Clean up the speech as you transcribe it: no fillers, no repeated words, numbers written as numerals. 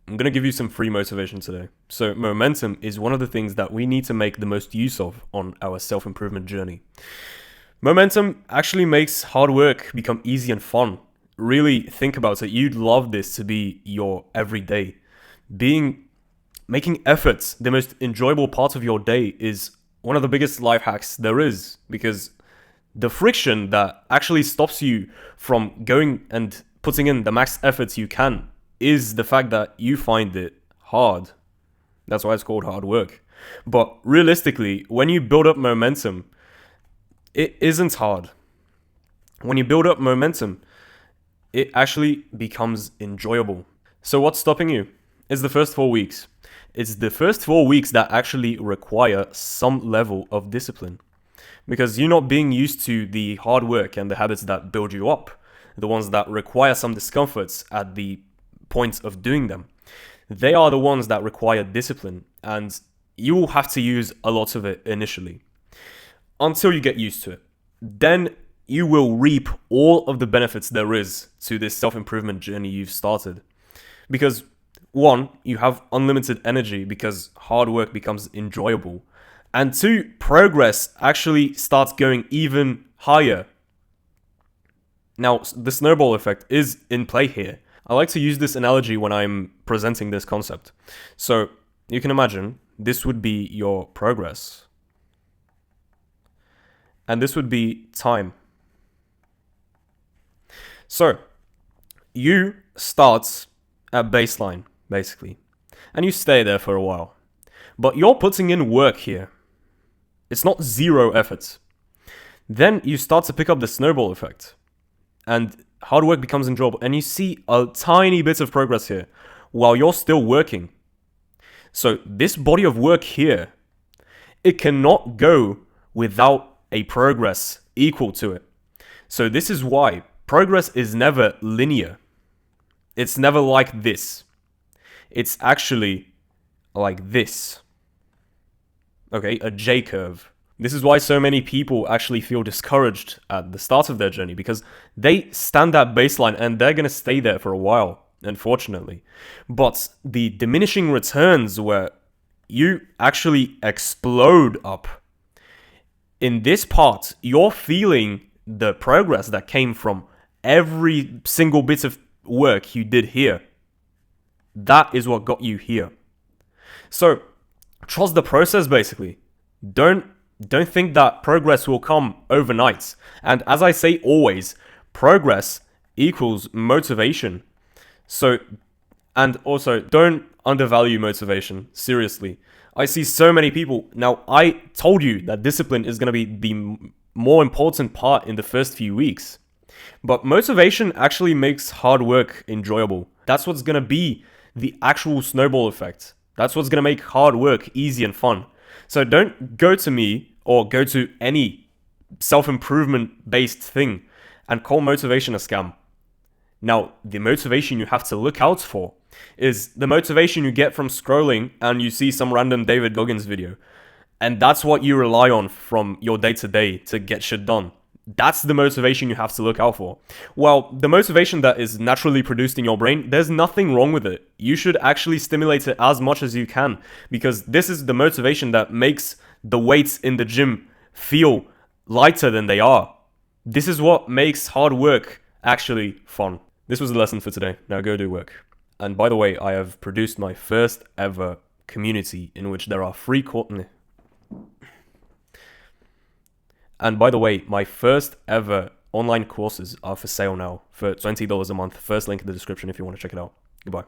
I'm going to give you some free motivation today. So, momentum is one of the things that we need to make the most use of on our self improvement journey. Momentum actually makes hard work become easy and fun. Really think about it. You'd love this to be your everyday. Making efforts the most enjoyable part of your day is one of the biggest life hacks there is, because the friction that actually stops you from going and putting in the max efforts you can is the fact that you find it hard. That's why it's called hard work. But realistically, when you build up momentum, it isn't hard. When you build up momentum, it actually becomes enjoyable. So what's stopping you? It's the first 4 weeks. It's the first 4 weeks that actually require some level of discipline. Because you're not being used to the hard work and the habits that build you up, the ones that require some discomforts at the point of doing them. They are the ones that require discipline, and you will have to use a lot of it initially until you get used to it. Then you will reap all of the benefits there is to this self-improvement journey you've started. Because one, you have unlimited energy because hard work becomes enjoyable. And two, progress actually starts going even higher. Now, the snowball effect is in play here. I like to use this analogy when I'm presenting this concept. So, you can imagine this would be your progress. And this would be time. So, you start at baseline, basically. And you stay there for a while. But you're putting in work here. It's not zero effort. Then you start to pick up the snowball effect. And hard work becomes enjoyable. And you see a tiny bit of progress here while you're still working. So this body of work here, it cannot go without a progress equal to it. So this is why progress is never linear. It's never like this. It's actually like this. Okay, a J curve. This is why so many people actually feel discouraged at the start of their journey, because they stand at baseline and they're going to stay there for a while, unfortunately. But the diminishing returns where you actually explode up, in this part, you're feeling the progress that came from every single bit of work you did here. That is what got you here. So, trust the process, basically. Don't think that progress will come overnight. And as I say always, progress equals motivation. So, and also, don't undervalue motivation. Seriously. I see so many people. Now, I told you that discipline is going to be the more important part in the first few weeks. But motivation actually makes hard work enjoyable. That's what's going to be the actual snowball effect. That's what's going to make hard work easy and fun. So don't go to me or go to any self-improvement based thing and call motivation a scam. Now, the motivation you have to look out for is the motivation you get from scrolling and you see some random David Goggins video. And that's what you rely on from your day-to-day to get shit done. That's the motivation you have to look out for. Well, the motivation that is naturally produced in your brain, there's nothing wrong with it. You should actually stimulate it as much as you can, because this is the motivation that makes the weights in the gym feel lighter than they are. This is what makes hard work actually fun. This was the lesson for today. Now go do work. And by the way, I have produced my first ever community in which there are free And by the way, my first ever online courses are for sale now for $20 a month. First link in the description if you want to check it out. Goodbye.